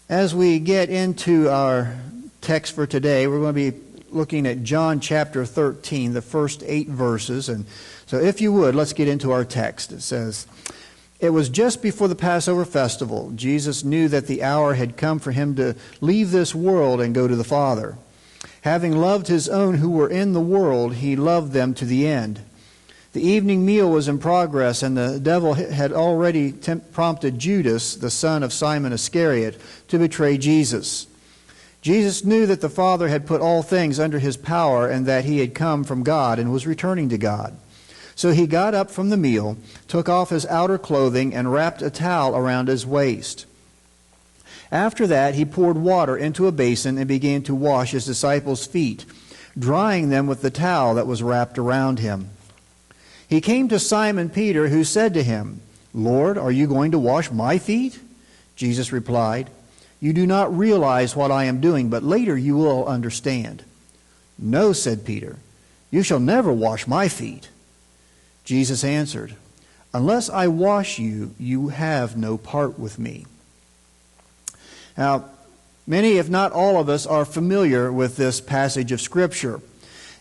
As we get into our text for today, we're going to be looking at John chapter 13, the first 8 verses. And so if you would, let's get into our text. It says, "It was just before the Passover festival. Jesus knew that the hour had come for him to leave this world and go to the Father. Having loved his own who were in the world, he loved them to the end. The evening meal was in progress, and the devil had already prompted Judas, the son of Simon Iscariot, to betray Jesus. Jesus knew that the Father had put all things under his power and that he had come from God and was returning to God. So he got up from the meal, took off his outer clothing, and wrapped a towel around his waist. After that, he poured water into a basin and began to wash his disciples' feet, drying them with the towel that was wrapped around him. He came to Simon Peter, who said to him, 'Lord, are you going to wash my feet?' Jesus replied, 'You do not realize what I am doing, but later you will understand.' 'No,' said Peter, 'you shall never wash my feet.' Jesus answered, 'Unless I wash you, you have no part with me.'" Now, many, if not all of us, are familiar with this passage of Scripture.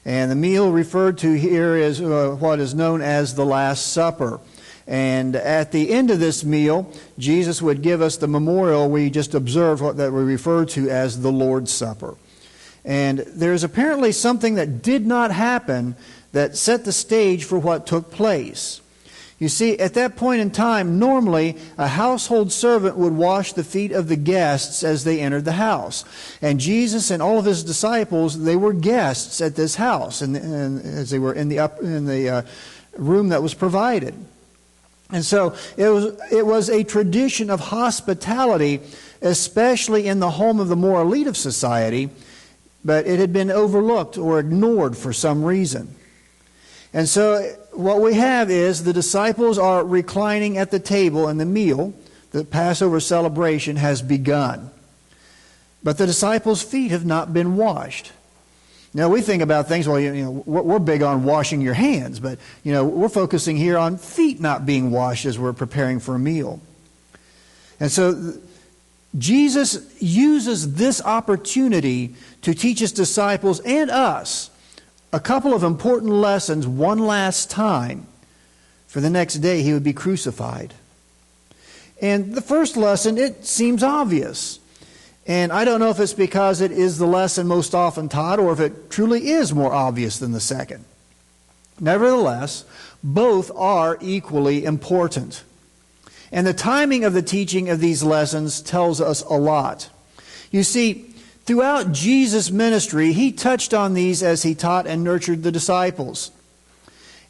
And the meal referred to here is what is known as the Last Supper. And at the end of this meal, Jesus would give us the memorial we just observed, that we refer to as the Lord's Supper. And there's apparently something that did not happen that set the stage for what took place. You see, at that point in time, normally a household servant would wash the feet of the guests as they entered the house. And Jesus and all of his disciples, they were guests at this house, and as they were in the room that was provided. And so it was a tradition of hospitality, especially in the home of the more elite of society, but it had been overlooked or ignored for some reason. And so what we have is the disciples are reclining at the table, and the meal, the Passover celebration, has begun. But the disciples' feet have not been washed. Now, we think about things, well, we're big on washing your hands, but, we're focusing here on feet not being washed as we're preparing for a meal. And so Jesus uses this opportunity to teach his disciples and us a couple of important lessons one last time, for the next day he would be crucified. And the first lesson, it seems obvious. And I don't know if it's because it is the lesson most often taught or if it truly is more obvious than the second. Nevertheless, both are equally important. And the timing of the teaching of these lessons tells us a lot. You see, throughout Jesus' ministry, he touched on these as he taught and nurtured the disciples.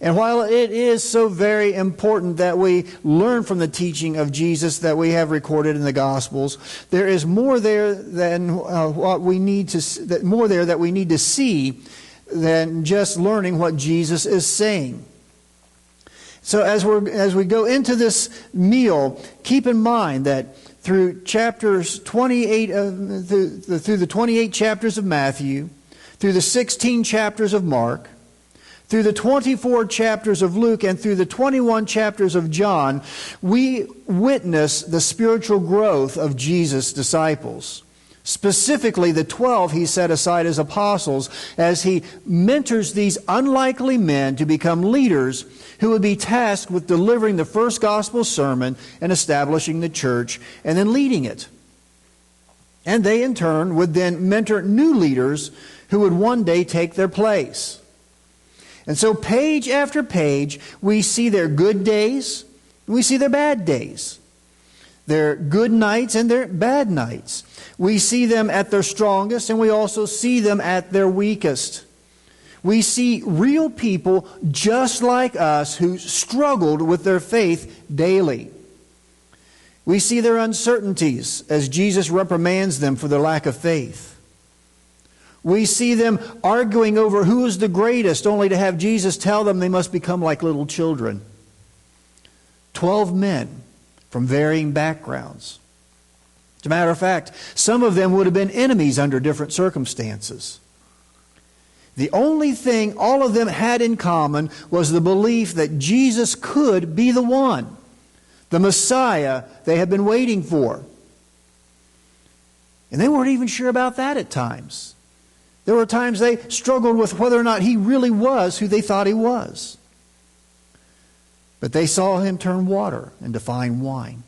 And while it is so very important that we learn from the teaching of Jesus that we have recorded in the Gospels, there is more there than what we need to more there that we need to see than just learning what Jesus is saying. So as we go into this meal, keep in mind that through chapters 28 through the 28 chapters of Matthew, through the 16 chapters of Mark, through the 24 chapters of Luke, and through the 21 chapters of John, we witness the spiritual growth of Jesus' disciples. Specifically, the 12 he set aside as apostles as he mentors these unlikely men to become leaders who would be tasked with delivering the first gospel sermon and establishing the church and then leading it. And they, in turn, would then mentor new leaders who would one day take their place. And so page after page, we see their good days, and we see their bad days. Their good nights and their bad nights. We see them at their strongest, and we also see them at their weakest. We see real people just like us who struggled with their faith daily. We see their uncertainties as Jesus reprimands them for their lack of faith. We see them arguing over who is the greatest, only to have Jesus tell them they must become like little children. 12 men from varying backgrounds. As a matter of fact, some of them would have been enemies under different circumstances. The only thing all of them had in common was the belief that Jesus could be the one, the Messiah they had been waiting for. And they weren't even sure about that at times. There were times they struggled with whether or not he really was who they thought he was. But they saw him turn water into fine wine.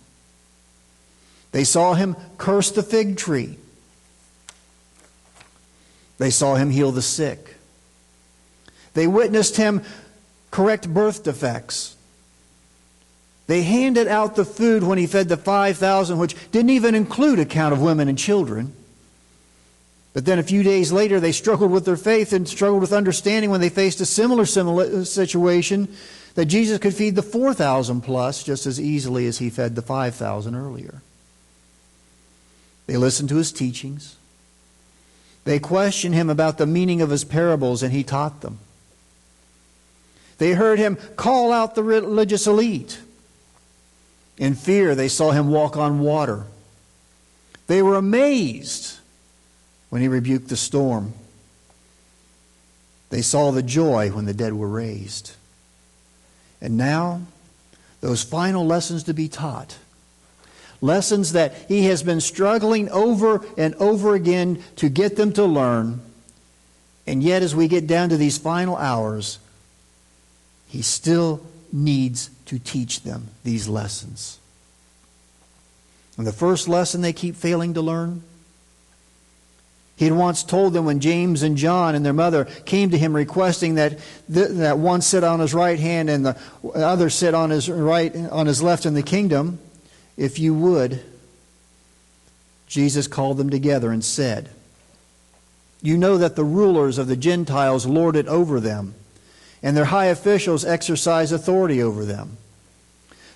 They saw him curse the fig tree. They saw him heal the sick. They witnessed him correct birth defects. They handed out the food when he fed the 5,000, which didn't even include a count of women and children. But then a few days later, they struggled with their faith and struggled with understanding when they faced a similar situation that Jesus could feed the 4,000 plus just as easily as he fed the 5,000 earlier. They listened to his teachings. They questioned him about the meaning of his parables, and he taught them. They heard him call out the religious elite. In fear, they saw him walk on water. They were amazed when he rebuked the storm. They saw the joy when the dead were raised. And now, those final lessons to be taught, lessons that he has been struggling over and over again to get them to learn, and yet as we get down to these final hours, he still needs to teach them these lessons. And the first lesson they keep failing to learn, he had once told them when James and John and their mother came to him requesting that one sit on his right hand and the other sit on his left in the kingdom, if you would, Jesus called them together and said, "You know that the rulers of the Gentiles lord it over them, and their high officials exercise authority over them.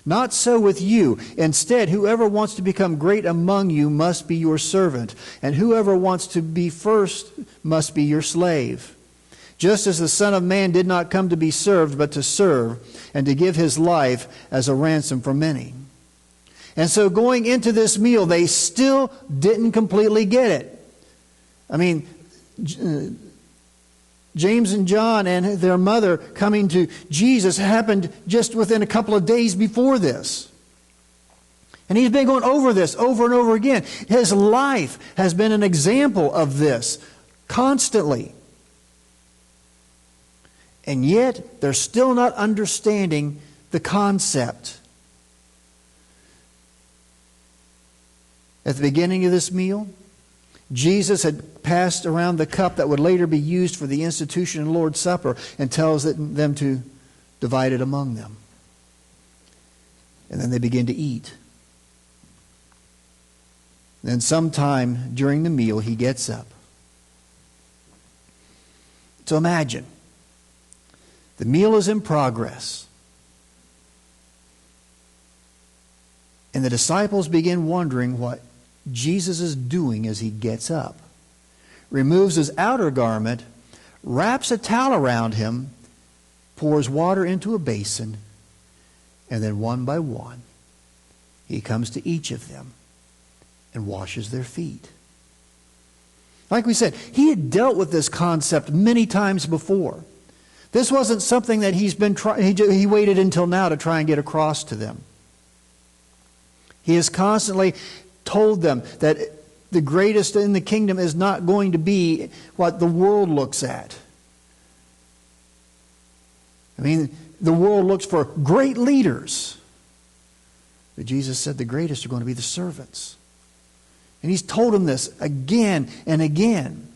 Not so with you. Instead, whoever wants to become great among you must be your servant, and whoever wants to be first must be your slave. Just as the Son of Man did not come to be served, but to serve, and to give his life as a ransom for many." And so going into this meal, they still didn't completely get it. I mean, James and John and their mother coming to Jesus happened just within a couple of days before this. And he's been going over this over and over again. His life has been an example of this constantly. And yet, they're still not understanding the concept. At the beginning of this meal, Jesus had passed around the cup that would later be used for the institution of the Lord's Supper and tells them to divide it among them. And then they begin to eat. Then sometime during the meal, he gets up. So imagine, the meal is in progress. And the disciples begin wondering what Jesus is doing as he gets up. Removes his outer garment, wraps a towel around him, pours water into a basin, and then one by one, he comes to each of them and washes their feet. Like we said, he had dealt with this concept many times before. This wasn't something that he waited until now to try and get across to them. He has constantly told them that the greatest in the kingdom is not going to be what the world looks at. I mean, the world looks for great leaders. But Jesus said the greatest are going to be the servants. And he's told them this again and again.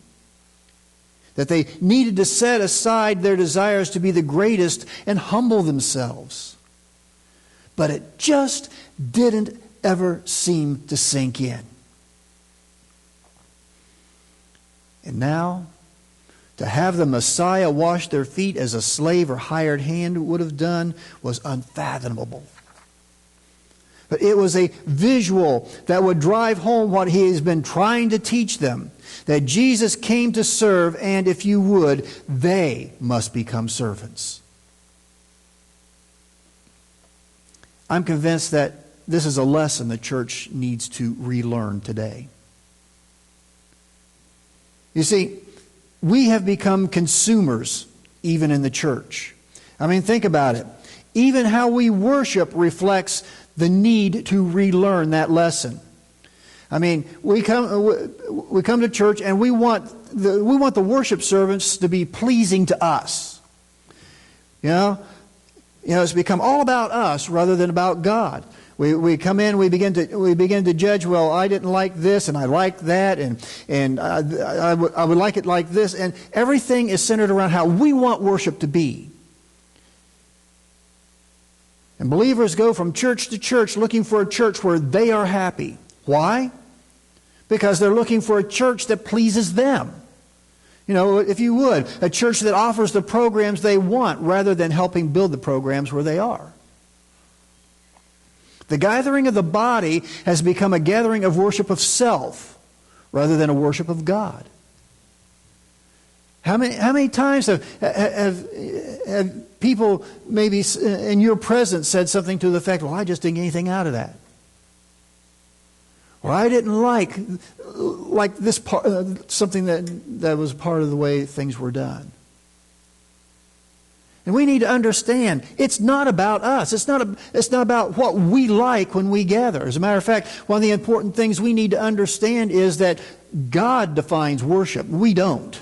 That they needed to set aside their desires to be the greatest and humble themselves. But it just didn't ever seem to sink in. And now, to have the Messiah wash their feet as a slave or hired hand would have done was unfathomable. But it was a visual that would drive home what he has been trying to teach them. That Jesus came to serve, and if you would, they must become servants. I'm convinced that this is a lesson the church needs to relearn today. You see, we have become consumers even in the church. I mean, think about it. Even how we worship reflects the need to relearn that lesson. I mean, we come to church and we want the worship service to be pleasing to us. You know, it's become all about us rather than about God. We come in, we begin to judge. Well, I didn't like this, and I like that, and I would like it like this, and everything is centered around how we want worship to be. And believers go from church to church looking for a church where they are happy. Why? Because they're looking for a church that pleases them. You know, if you would, a church that offers the programs they want rather than helping build the programs where they are. The gathering of the body has become a gathering of worship of self rather than a worship of God. How many times have people maybe in your presence said something to the effect, well, I just didn't get anything out of that. Or I didn't like this part, something that was part of the way things were done. And we need to understand, it's not about us. It's not about what we like when we gather. As a matter of fact, one of the important things we need to understand is that God defines worship. We don't.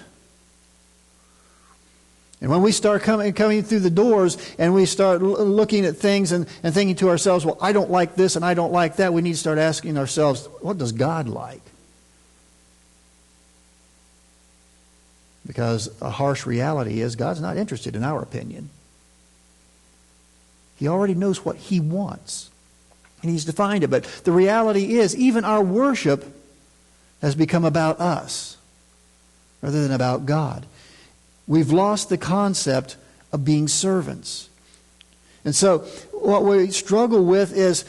And when we start coming through the doors and we start looking at things and thinking to ourselves, well, I don't like this and I don't like that, we need to start asking ourselves, what does God like? Because a harsh reality is God's not interested in our opinion. He already knows what He wants. And He's defined it. But the reality is, even our worship has become about us rather than about God. We've lost the concept of being servants. And so what we struggle with is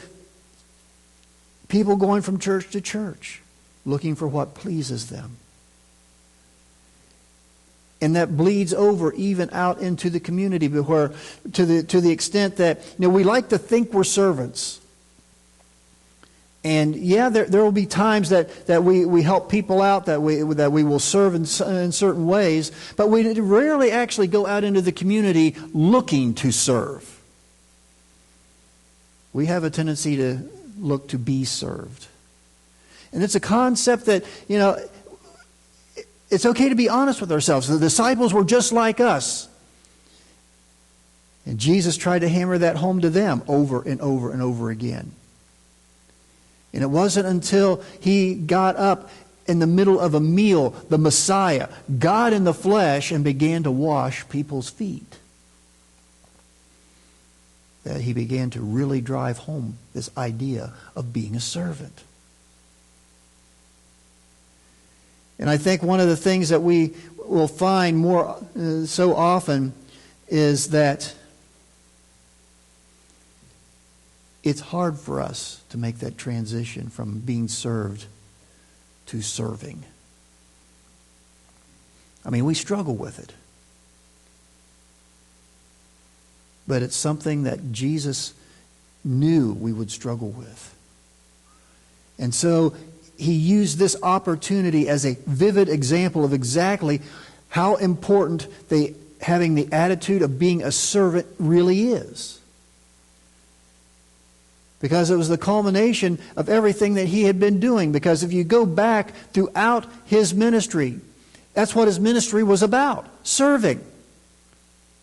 people going from church to church, looking for what pleases them. And that bleeds over even out into the community, where to the extent that we like to think we're servants. And yeah, there will be times that we help people out, that we will serve in certain ways, but we rarely actually go out into the community looking to serve. We have a tendency to look to be served. And it's a concept that, it's okay to be honest with ourselves. The disciples were just like us. And Jesus tried to hammer that home to them over and over and over again. And it wasn't until He got up in the middle of a meal, the Messiah, God in the flesh, and began to wash people's feet, that He began to really drive home this idea of being a servant. And I think one of the things that we will find more so often is that it's hard for us to make that transition from being served to serving. I mean, we struggle with it. But it's something that Jesus knew we would struggle with. And so He used this opportunity as a vivid example of exactly how important having the attitude of being a servant really is. Because it was the culmination of everything that He had been doing. Because if you go back throughout His ministry, that's what His ministry was about. Serving.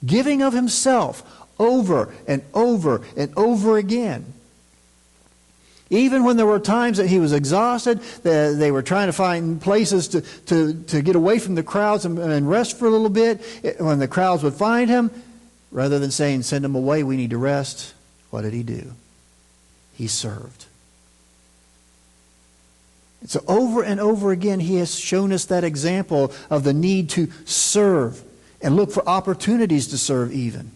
Giving of Himself over and over and over again. Even when there were times that He was exhausted, they were trying to find places to get away from the crowds and rest for a little bit. When the crowds would find Him, rather than saying, send Him away, we need to rest, what did He do? He served. And so over and over again, He has shown us that example of the need to serve and look for opportunities to serve even.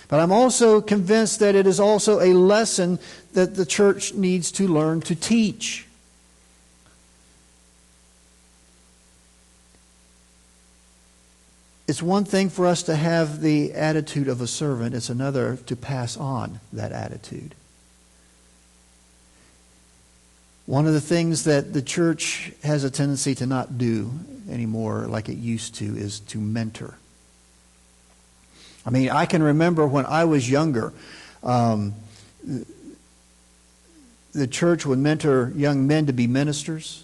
But I'm also convinced that it is also a lesson that the church needs to learn to teach. It's one thing for us to have the attitude of a servant. It's another to pass on that attitude. One of the things that the church has a tendency to not do anymore like it used to is to mentor. I mean, I can remember when I was younger, the church would mentor young men to be ministers.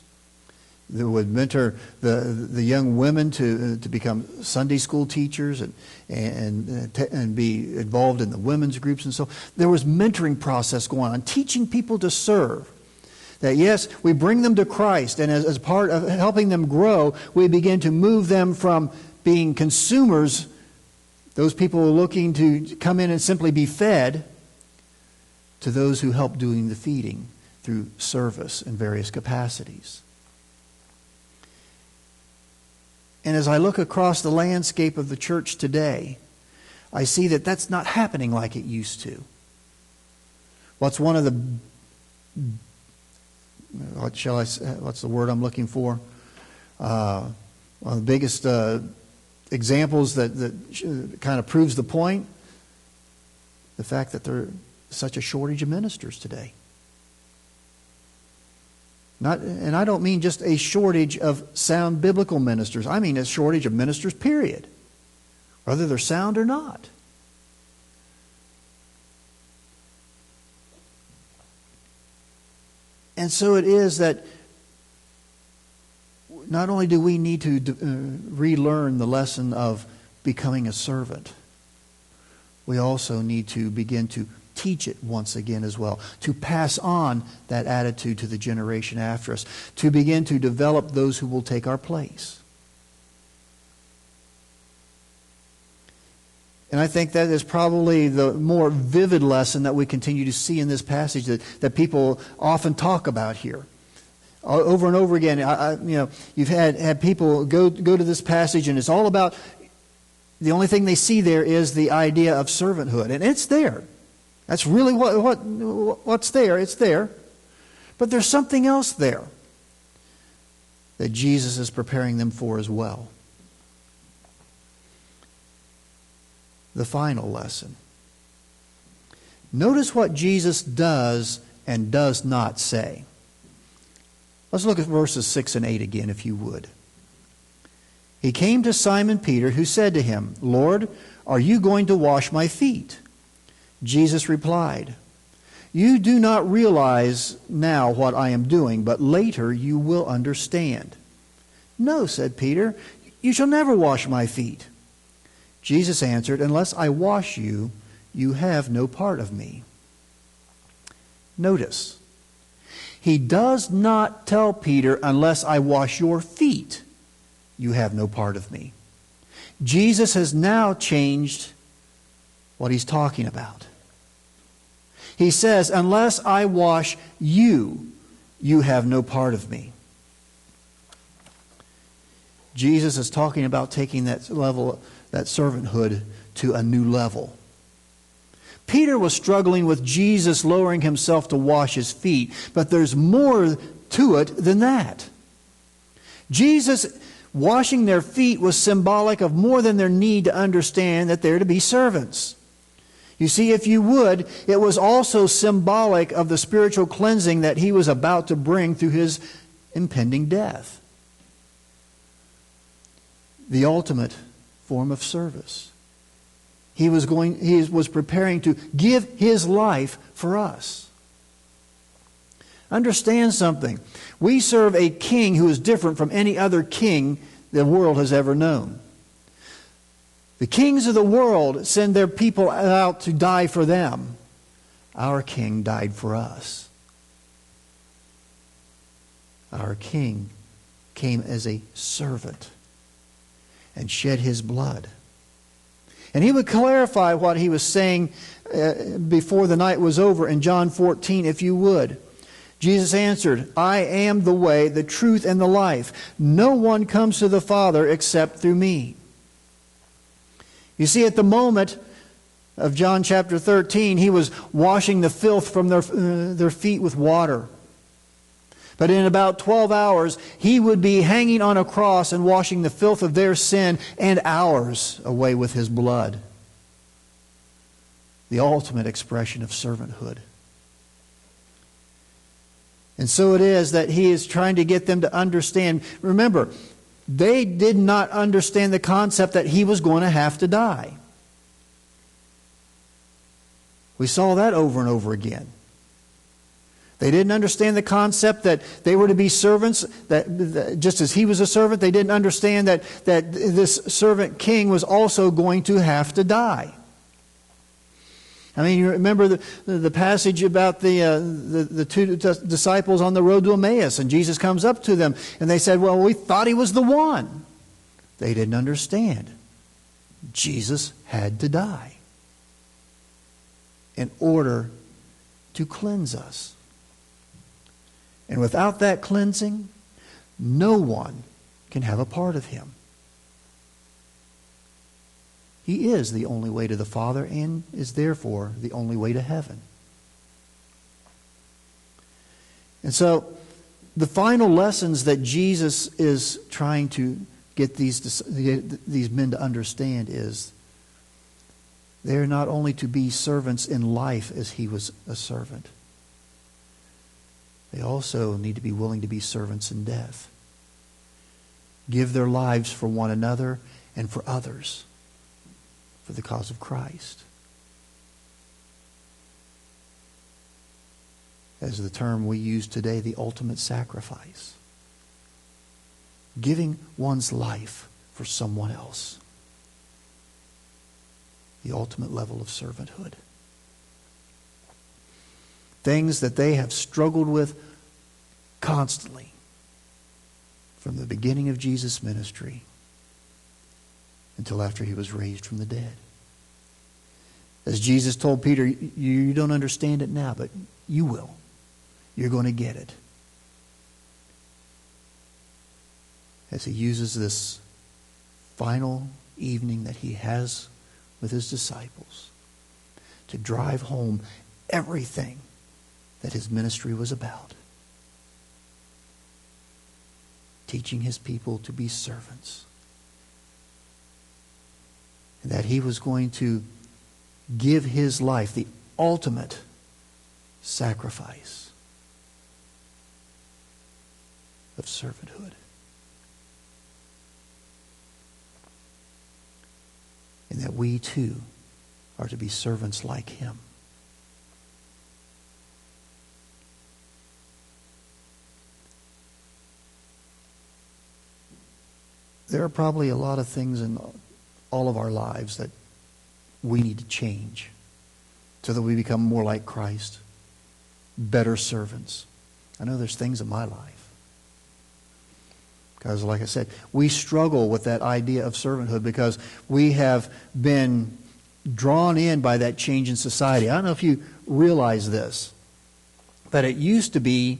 They would mentor the young women to become Sunday school teachers and be involved in the women's groups and so. There was mentoring process going on, teaching people to serve. That yes, we bring them to Christ, and as part of helping them grow, we begin to move them from being consumers, those people looking to come in and simply be fed, to those who help doing the feeding through service in various capacities. And as I look across the landscape of the church today, I see that that's not happening like it used to. What's the word I'm looking for? One of the biggest examples that kind of proves the point, the fact that there's such a shortage of ministers today. And I don't mean just a shortage of sound biblical ministers. I mean a shortage of ministers, period. Whether they're sound or not. And so it is that not only do we need to relearn the lesson of becoming a servant, we also need to begin to teach it once again as well, to pass on that attitude to the generation after us, to begin to develop those who will take our place. And I think that is probably the more vivid lesson that we continue to see in this passage that people often talk about here. Over and over again, you've had people go to this passage, and it's all about, the only thing they see there is the idea of servanthood. And it's there. That's really what's there. It's there. But there's something else there that Jesus is preparing them for as well. The final lesson. Notice what Jesus does and does not say. Let's look at verses 6 and 8 again, if you would. He came to Simon Peter, who said to him, "Lord, are you going to wash my feet?" Jesus replied, "You do not realize now what I am doing, but later you will understand." "No," said Peter, "you shall never wash my feet." Jesus answered, "Unless I wash you, you have no part of me." Notice, he does not tell Peter, "Unless I wash your feet, you have no part of me." Jesus has now changed what he's talking about. He says, "Unless I wash you, you have no part of me." Jesus is talking about taking that level, that servanthood, to a new level. Peter was struggling with Jesus lowering himself to wash his feet, but there's more to it than that. Jesus washing their feet was symbolic of more than their need to understand that they're to be servants. You see, if you would, it was also symbolic of the spiritual cleansing that he was about to bring through his impending death. The ultimate form of service. He was preparing to give his life for us. Understand something. We serve a king who is different from any other king the world has ever known. The kings of the world send their people out to die for them. Our king died for us. Our king came as a servant and shed his blood. And he would clarify what he was saying before the night was over in John 14, if you would. Jesus answered, "I am the way, the truth, and the life. No one comes to the Father except through me." You see, at the moment of John chapter 13, he was washing the filth from their feet with water. But in about 12 hours, he would be hanging on a cross and washing the filth of their sin and ours away with his blood. The ultimate expression of servanthood. And so it is that he is trying to get them to understand. Remember, they did not understand the concept that he was going to have to die. We saw that over and over again. They didn't understand the concept that they were to be servants, that just as he was a servant, they didn't understand that this servant king was also going to have to die. I mean, you remember the passage about the two disciples on the road to Emmaus, and Jesus comes up to them, and they said, well, we thought he was the one. They didn't understand. Jesus had to die in order to cleanse us. And without that cleansing, no one can have a part of him. He is the only way to the Father and is therefore the only way to heaven. And so the final lessons that Jesus is trying to get these men to understand is they are not only to be servants in life as he was a servant. They also need to be willing to be servants in death. Give their lives for one another and for others for the cause of Christ. As the term we use today, the ultimate sacrifice. Giving one's life for someone else. The ultimate level of servanthood. Things that they have struggled with constantly from the beginning of Jesus' ministry until after he was raised from the dead. As Jesus told Peter, you don't understand it now, but you will. You're going to get it. As he uses this final evening that he has with his disciples to drive home everything that his ministry was about. Teaching his people to be servants. And that he was going to give his life, the ultimate sacrifice of servanthood. And that we too are to be servants like him. There are probably a lot of things in all of our lives that we need to change so that we become more like Christ, better servants. I know there's things in my life. Because like I said, we struggle with that idea of servanthood because we have been drawn in by that change in society. I don't know if you realize this, but it used to be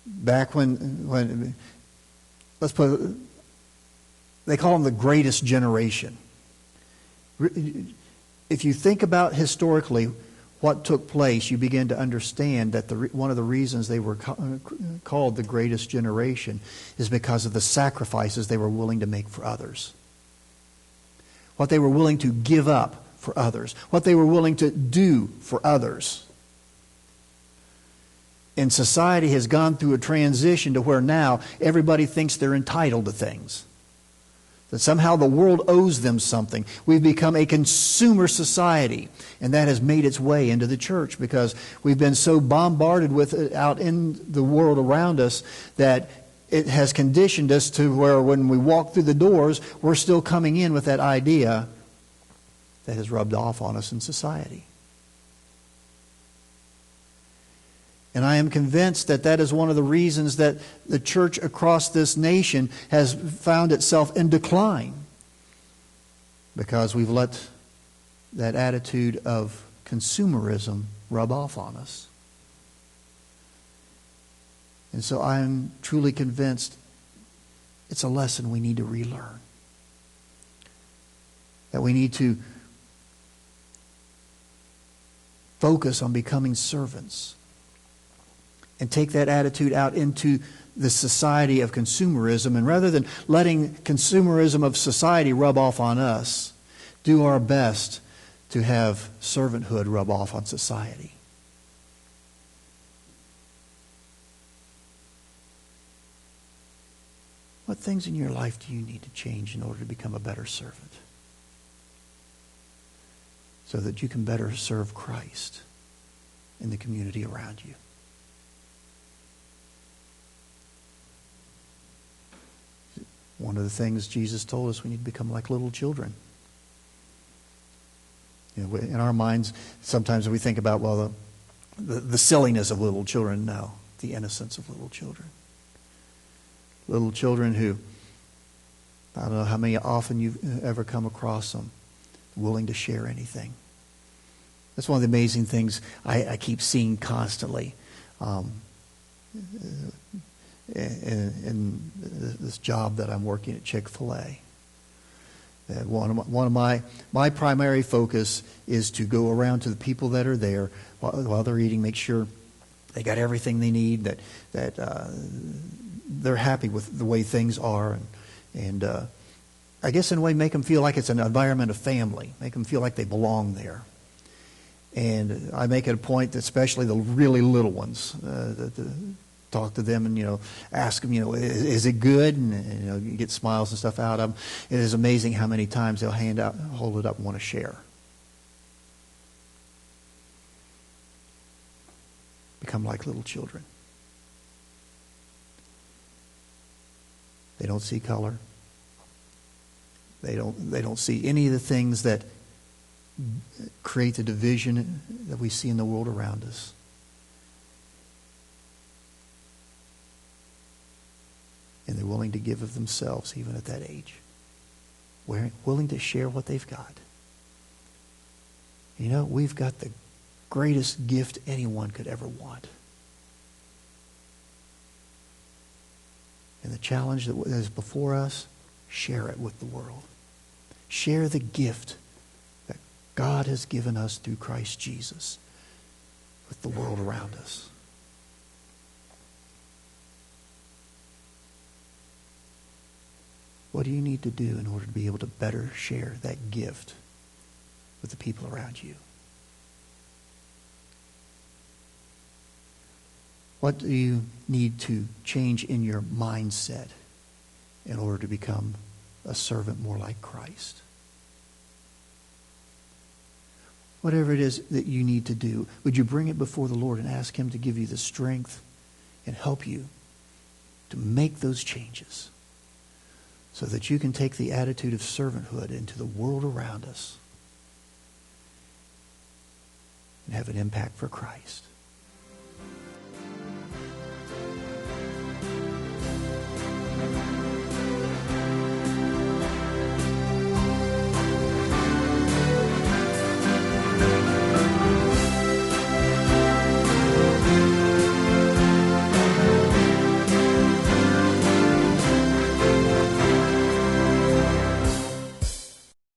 back when let's put it, they call them the greatest generation. If you think about historically what took place, you begin to understand that one of the reasons they were called the greatest generation is because of the sacrifices they were willing to make for others. What they were willing to give up for others. What they were willing to do for others. And society has gone through a transition to where now everybody thinks they're entitled to things. That somehow the world owes them something. We've become a consumer society. And that has made its way into the church because we've been so bombarded with it out in the world around us that it has conditioned us to where when we walk through the doors, we're still coming in with that idea that has rubbed off on us in society. And I am convinced that that is one of the reasons that the church across this nation has found itself in decline. Because we've let that attitude of consumerism rub off on us. And so I am truly convinced it's a lesson we need to relearn. That we need to focus on becoming servants. And take that attitude out into the society of consumerism. And rather than letting consumerism of society rub off on us, do our best to have servanthood rub off on society. What things in your life do you need to change in order to become a better servant? So that you can better serve Christ in the community around you. one of the things Jesus told us, we need to become like little children. In our minds, sometimes we think about, well, the silliness of little children. No, the innocence of little children. Little children who, I don't know how many often you've ever come across them, willing to share anything. That's one of the amazing things I keep seeing constantly in this job that I'm working at Chick-fil-A. One of my primary focus is to go around to the people that are there while they're eating, make sure they got everything they need, that they're happy with the way things are, and I guess in a way make them feel like it's an environment of family, make them feel like they belong there. And I make it a point, that especially the really little ones, talk to them and, ask them, is it good? And, you get smiles and stuff out of them. It is amazing how many times they'll hold it up and want to share. Become like little children. They don't see color. They don't see any of the things that create the division that we see in the world around us. And they're willing to give of themselves even at that age. Willing to share what they've got. We've got the greatest gift anyone could ever want. And the challenge that is before us, share it with the world. Share the gift that God has given us through Christ Jesus with the world around us. What do you need to do in order to be able to better share that gift with the people around you? What do you need to change in your mindset in order to become a servant more like Christ? Whatever it is that you need to do, would you bring it before the Lord and ask Him to give you the strength and help you to make those changes so that you can take the attitude of servanthood into the world around us and have an impact for Christ?